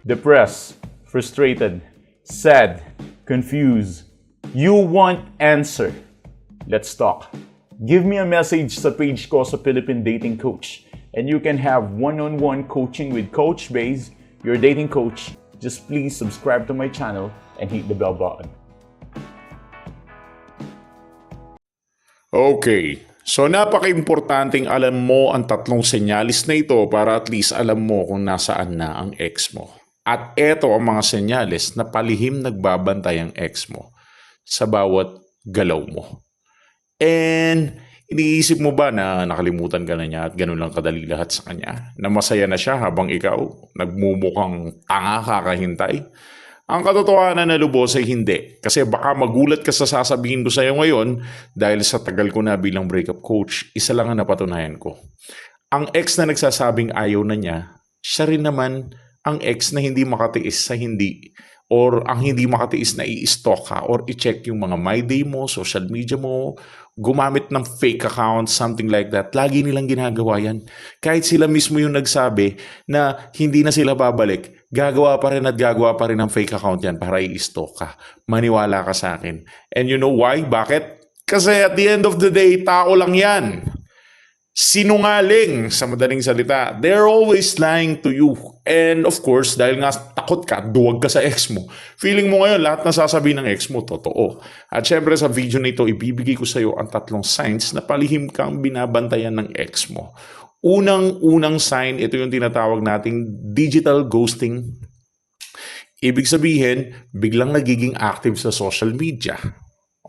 depressed, frustrated, sad, confused. You want answer. Let's talk. Give me a message sa page ko sa Philippine Dating Coach and you can have one-on-one coaching with Coach Baze, your dating coach. Just please subscribe to my channel and hit the bell button. Okay, so napaka-importanting alam mo ang tatlong senyalis na ito para at least alam mo kung nasaan na ang ex mo. At eto ang mga senyalis na palihim nagbabantay ang ex mo sa bawat galaw mo. And iniisip mo ba na nakalimutan ka na niya at ganun lang kadali lahat sa kanya? Na masaya na siya habang ikaw nagmumukhang tanga kakahintay? Ang katotohanan na lubos ay hindi. Kasi baka magulat ka sa sasabihin ko sa iyo ngayon dahil sa tagal ko na bilang breakup coach, isa lang ang napatunayan ko. Ang ex na nagsasabing ayaw na niya, siya rin naman ang ex na hindi makatiis sa hindi or ang hindi makatiis na i-stalk ka or i-check yung mga My Day mo, social media mo, gumamit ng fake account, something like that. Lagi nilang ginagawa yan. Kahit sila mismo yung nagsabi na hindi na sila babalik, gagawa pa rin at gagawa pa rin ng fake account yan para i-stalk ka. Maniwala ka sa akin. And you know why? Bakit? Kasi at the end of the day, tao lang yan. Sinungaling sa madaling salita. They're always lying to you. And of course, dahil nga takot ka, duwag ka sa ex mo. Feeling mo ngayon, lahat na sasabihin ng ex mo, totoo. At syempre sa video na ito, ibibigay ko sa iyo ang tatlong signs na palihim kang binabantayan ng ex mo. Unang sign, ito yung tinatawag nating digital ghosting. Ibig sabihin, biglang nagiging active sa social media.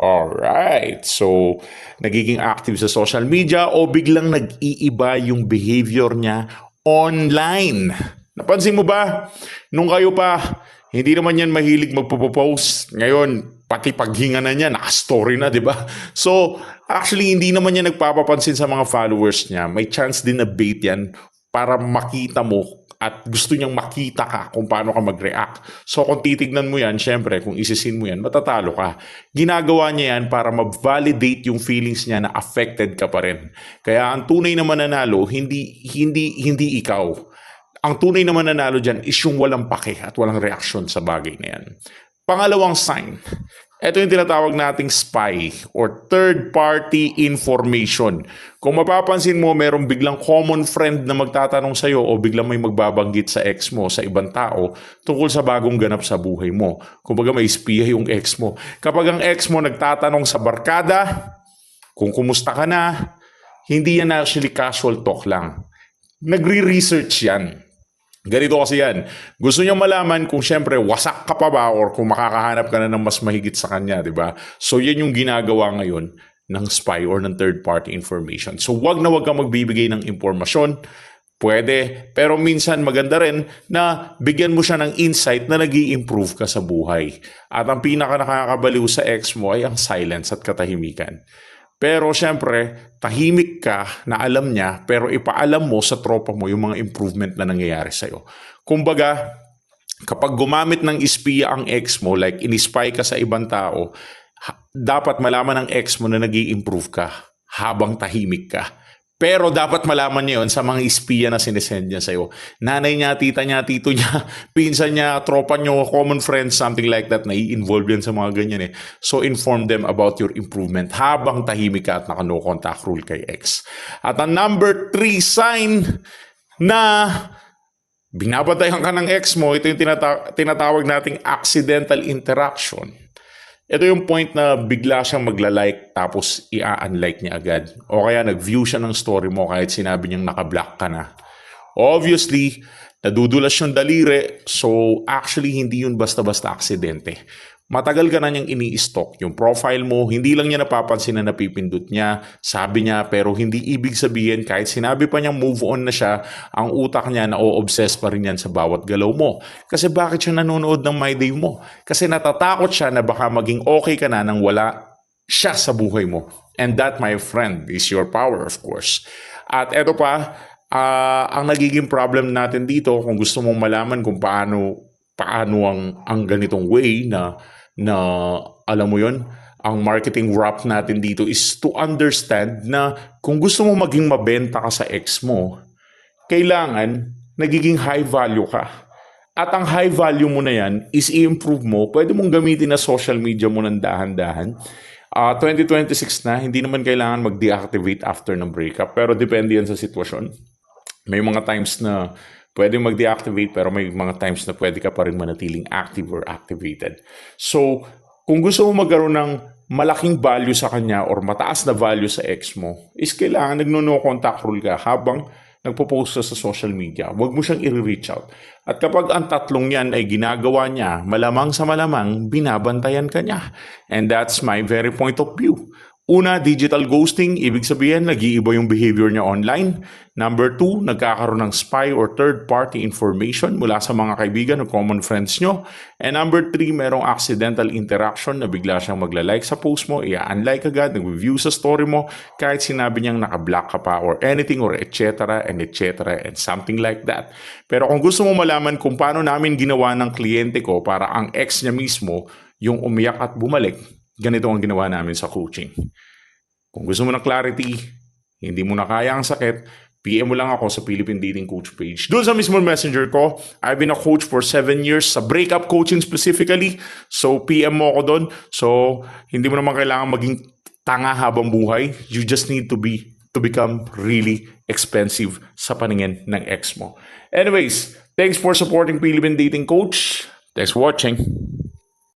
Alright, so nagiging active sa social media o biglang nag-iiba yung behavior niya online. Napansin mo ba? Nung kayo pa, hindi naman yan mahilig magpo-post. Ngayon, pati paghinga na niya, naka-story na, di ba? So, actually, hindi naman niya nagpapapansin sa mga followers niya. May chance din na bait yan para makita mo at gusto niyang makita ka kung paano ka mag-react. So kung titignan mo yan, syempre kung isisin mo yan, matatalo ka. Ginagawa niya yan para ma-validate yung feelings niya na affected ka pa rin. Kaya ang tunay na mananalo, hindi ikaw. Ang tunay na mananalo dyan is yung walang pake at walang reaction sa bagay na yan. Pangalawang sign, ito yung tinatawag nating spy or third-party information. Kung mapapansin mo, merong biglang common friend na magtatanong sa'yo o biglang may magbabanggit sa ex mo, sa ibang tao, tungkol sa bagong ganap sa buhay mo. Kumbaga may espiya yung ex mo. Kapag ang ex mo nagtatanong sa barkada, kung kumusta ka na, hindi yan actually casual talk lang. Nagre-research yan. Ganito kasi yan. Gusto niya malaman kung syempre wasak ka pa ba or kung makakahanap ka na ng mas mahigit sa kanya, di ba? So yan yung ginagawa ngayon ng spy or ng third-party information. So wag na wag kang magbibigay ng impormasyon. Pwede, pero minsan maganda rin na bigyan mo siya ng insight na nag-i-improve ka sa buhay. At ang pinaka nakakabaliw sa ex mo ay ang silence at katahimikan. Pero syempre, tahimik ka na alam niya pero ipaalam mo sa tropa mo yung mga improvement na nangyayari sa'yo. Kumbaga, kapag gumamit ng espiya ang ex mo, like in-spy ka sa ibang tao, dapat malaman ng ex mo na nag-i-improve ka habang tahimik ka. Pero dapat malaman niya yun sa mga espiya na sinesend niya sa'yo. Nanay niya, tita niya, tito niya, pinsan niya, tropa niyo, common friends, something like that, na i-involve yan sa mga ganyan eh. So inform them about your improvement habang tahimik ka at naka-no contact rule kay ex. At ang number 3 sign na binabantayan ka ng ex mo, ito yung tinatawag nating accidental interaction. Ito yung point na bigla siyang magla-like tapos i-unlike niya agad. O kaya nag-view siya ng story mo kahit sinabi niyang naka-block ka na. Obviously, nadudulas yung daliri. So actually, hindi yun basta-basta aksidente. Matagal ka na niyang ini-stalk yung profile mo. Hindi lang niya napapansin na napipindot niya. Sabi niya, pero hindi ibig sabihin kahit sinabi pa niyang move on na siya, ang utak niya na-o-obsess pa rin yan sa bawat galaw mo. Kasi bakit siya nanonood ng My Day mo? Kasi natatakot siya na baka maging okay ka na nang wala siya sa buhay mo. And that, my friend, is your power, of course. At eto pa, ang nagiging problem natin dito, kung gusto mong malaman kung paano ang ganitong way na alam mo yon, ang marketing wrap natin dito is to understand na kung gusto mo maging mabenta ka sa ex mo, kailangan nagiging high value ka. at ang high value mo na yan is i-improve mo, pwede mong gamitin na social media mo ng dahan-dahan. 2026 na, hindi naman kailangan mag-deactivate after ng breakup, pero depende yan sa sitwasyon. May mga times na pwede mag-deactivate, pero may mga times na pwede ka pa rin manatiling active or activated. So, kung gusto mo magkaroon ng malaking value sa kanya or mataas na value sa ex mo, is kailangan nagno-no contact rule ka habang nagpo-post ka sa social media. Huwag mo siyang i-reach out. At kapag ang tatlong yan ay ginagawa niya, malamang sa malamang, binabantayan ka niya. And that's my very point of view. Una, digital ghosting, ibig sabihin, nag-iiba yung behavior niya online. Number 2, nagkakaroon ng spy or third-party information mula sa mga kaibigan o common friends nyo. And number 3, merong accidental interaction na bigla siyang magla-like sa post mo, i-unlike agad, nag-view sa story mo, kahit sinabi niyang naka-block ka pa or anything or etc. and something like that. Pero kung gusto mo malaman kung paano namin ginawa ng kliyente ko para ang ex niya mismo yung umiyak at bumalik, ganito ang ginawa namin sa coaching. Kung gusto mo ng clarity, hindi mo na kaya ang sakit, PM mo lang ako sa Philippine Dating Coach page. Doon sa mismo messenger ko, I've been a coach for 7 years sa breakup coaching specifically. So, PM mo ako doon. So, hindi mo naman kailangan maging tanga habang buhay. You just need to become really expensive sa paningin ng ex mo. Anyways, thanks for supporting Philippine Dating Coach. Thanks for watching.